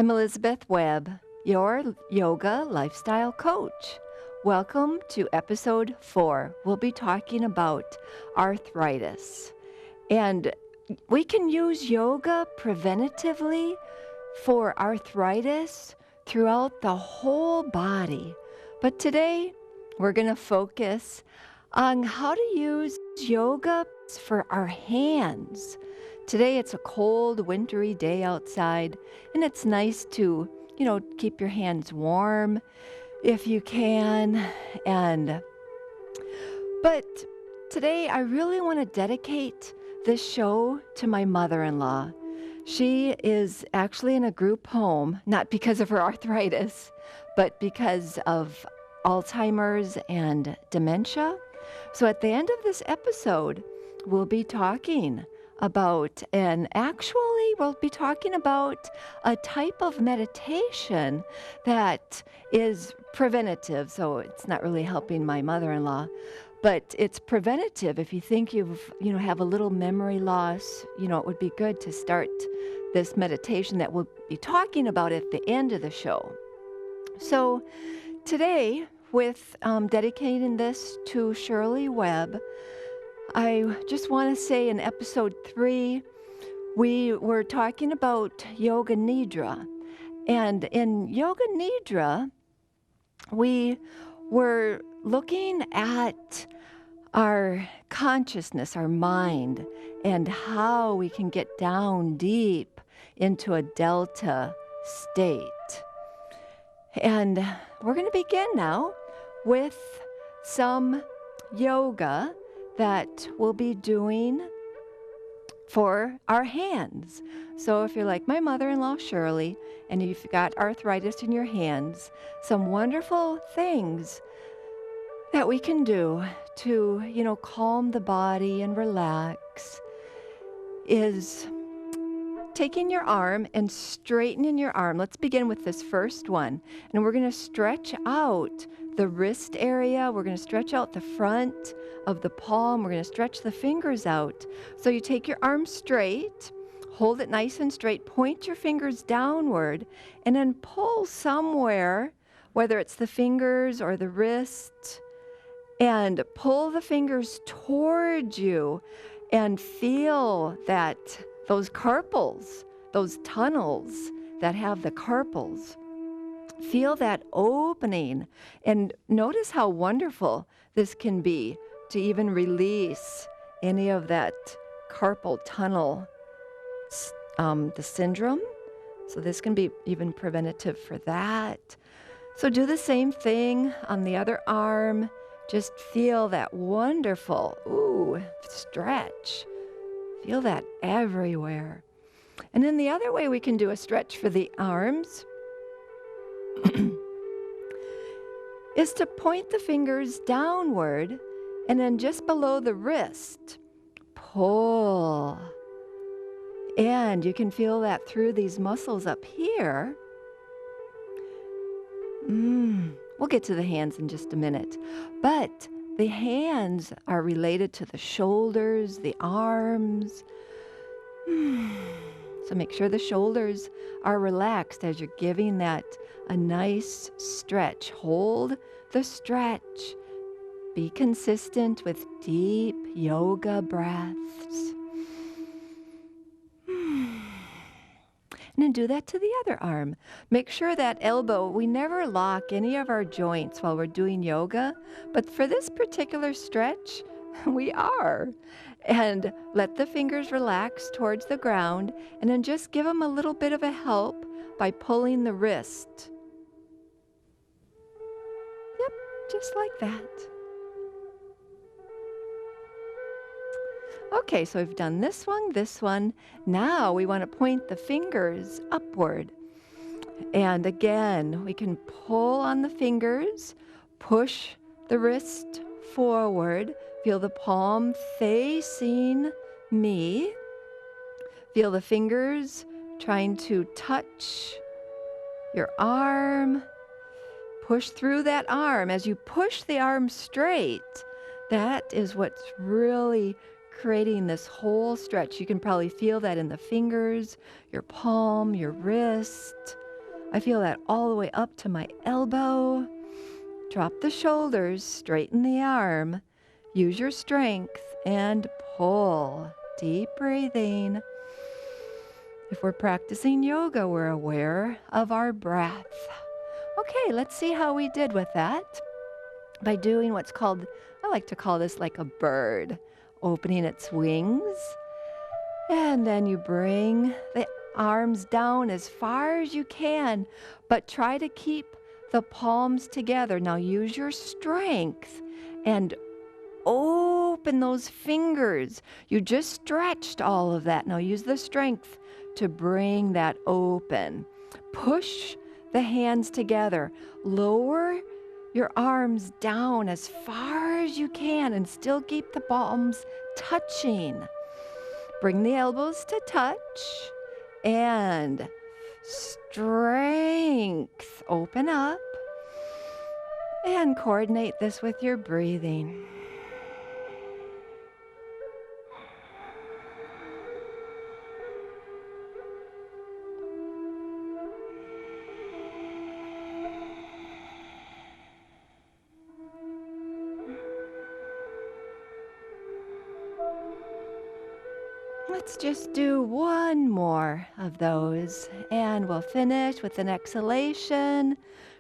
I'm Elizabeth Webb, your yoga lifestyle coach. Welcome to episode 4. We'll be talking about arthritis. And we can use yoga preventatively for arthritis throughout the whole body. But today, we're going to focus on how to use yoga for our hands. Today, it's a cold, wintry day outside, and it's nice to, keep your hands warm if you can. But today, I really want to dedicate this show to my mother-in-law. She is actually in a group home, not because of her arthritis, but because of Alzheimer's and dementia. So at the end of this episode, we'll be talking about, we'll be talking about a type of meditation that is preventative. So it's not really helping my mother-in-law, but it's preventative. If you think have a little memory loss, it would be good to start this meditation that we'll be talking about at the end of the show. So today, with dedicating this to Shirley Webb, I just want to say in episode 3, we were talking about Yoga Nidra. And in Yoga Nidra, we were looking at our consciousness, our mind, and how we can get down deep into a delta state. And we're going to begin now with some yoga that we'll be doing for our hands. So if you're like my mother-in-law, Shirley, and you've got arthritis in your hands, some wonderful things that we can do to, calm the body and relax is taking your arm and straightening your arm. Let's begin with this first one. And we're going to stretch out the wrist area. We're going to stretch out the front of the palm. We're going to stretch the fingers out. So you take your arm straight, hold it nice and straight, point your fingers downward, and then pull somewhere, whether it's the fingers or the wrist, and pull the fingers towards you and feel that those carpals, those tunnels that have the carpals. Feel that opening and notice how wonderful this can be to even release any of that carpal tunnel, the syndrome. So this can be even preventative for that. So do the same thing on the other arm. Just feel that wonderful, stretch. Feel that everywhere. And then the other way we can do a stretch for the arms is to point the fingers downward and then just below the wrist, pull. And you can feel that through these muscles up here. We'll get to the hands in just a minute. But the hands are related to the shoulders, the arms. So make sure the shoulders are relaxed as you're giving that a nice stretch. Hold the stretch. Be consistent with deep yoga breaths. And then do that to the other arm. Make sure that elbow, we never lock any of our joints while we're doing yoga, but for this particular stretch, we are. And let the fingers relax towards the ground, and then just give them a little bit of a help by pulling the wrist. Yep, just like that. Okay, so we've done this one. Now we want to point the fingers upward. And again, we can pull on the fingers, push the wrist forward, feel the palm facing me. Feel the fingers trying to touch your arm. Push through that arm. As you push the arm straight, that is what's really creating this whole stretch. You can probably feel that in the fingers, your palm, your wrist. I feel that all the way up to my elbow. Drop the shoulders, straighten the arm. Use your strength and pull. Deep breathing. If we're practicing yoga, we're aware of our breath. Okay, let's see how we did with that. By doing what's called, I like to call this like a bird, opening its wings. And then you bring the arms down as far as you can, but try to keep the palms together. Now use your strength and open those fingers. You just stretched all of that. Now use the strength to bring that open. Push the hands together. Lower your arms down as far as you can and still keep the palms touching. Bring the elbows to touch and strength. Open up and coordinate this with your breathing. Let's just do one more of those, and we'll finish with an exhalation,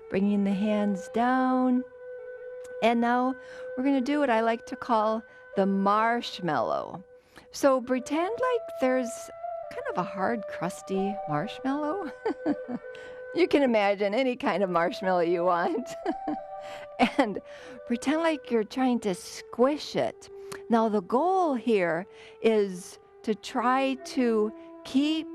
bringing the hands down. And now we're going to do what I like to call the marshmallow. So pretend like there's kind of a hard, crusty marshmallow. You can imagine any kind of marshmallow you want. And pretend like you're trying to squish it. Now the goal here is to try to keep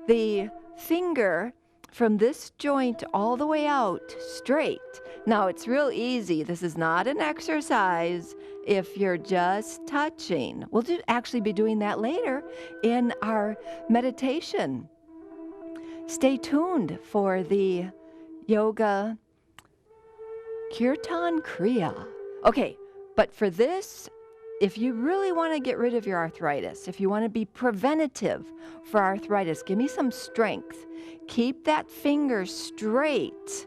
the finger from this joint all the way out straight. Now it's real easy. This is not an exercise if you're just touching. We'll actually be doing that later in our meditation. Stay tuned for the yoga kirtan kriya. Okay, but for this, if you really want to get rid of your arthritis, if you want to be preventative for arthritis, give me some strength. Keep that finger straight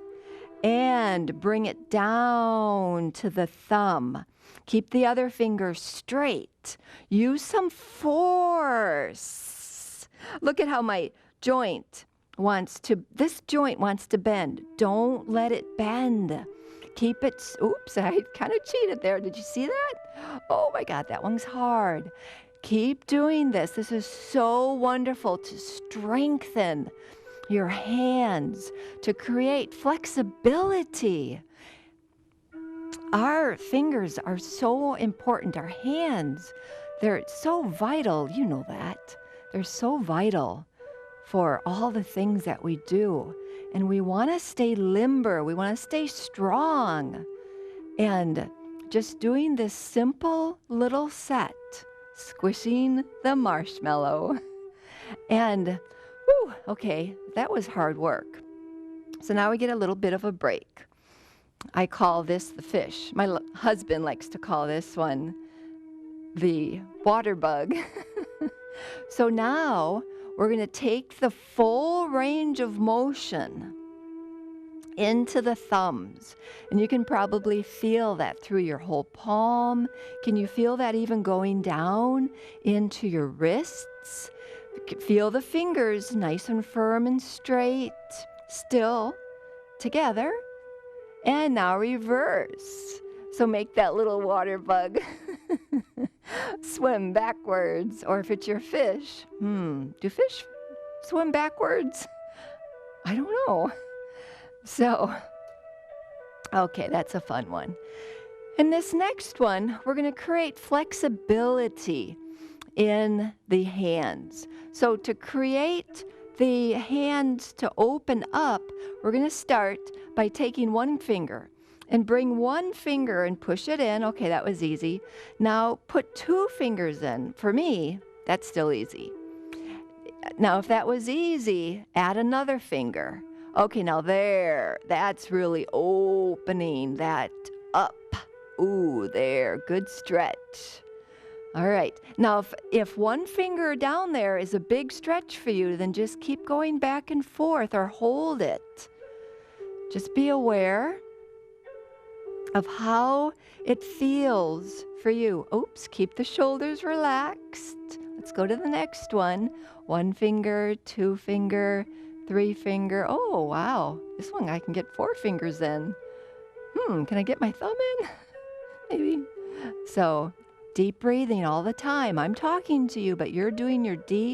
and bring it down to the thumb. Keep the other finger straight. Use some force. Look at how my joint this joint wants to bend. Don't let it bend. Keep it, oops, I kind of cheated there. Did you see that? Oh my God, that one's hard. Keep doing this. This is so wonderful to strengthen your hands, to create flexibility. Our fingers are so important. Our hands, they're so vital. You know that. They're so vital for all the things that we do. And we want to stay limber. We want to stay strong. And just doing this simple little set, squishing the marshmallow. And, okay, that was hard work. So now we get a little bit of a break. I call this the fish. My husband likes to call this one the water bug. So now we're going to take the full range of motion into the thumbs. And you can probably feel that through your whole palm. Can you feel that even going down into your wrists? Feel the fingers nice and firm and straight, still together. And now reverse. So make that little water bug swim backwards. Or if it's your fish, do fish swim backwards? I don't know. So, okay, that's a fun one. In this next one, we're going to create flexibility in the hands. So to create the hands to open up, we're going to start by taking one finger and bring one finger and push it in. Okay, that was easy. Now put two fingers in. For me, that's still easy. Now, if that was easy, add another finger. Okay, now there, that's really opening that up. Ooh, there, good stretch. All right, now if one finger down there is a big stretch for you, then just keep going back and forth or hold it. Just be aware of how it feels for you. Oops, keep the shoulders relaxed. Let's go to the next one. 1 finger, 2 finger, 3 finger. Oh, wow. This one I can get 4 fingers in. Can I get my thumb in? Maybe. So, deep breathing all the time. I'm talking to you, but you're doing your deep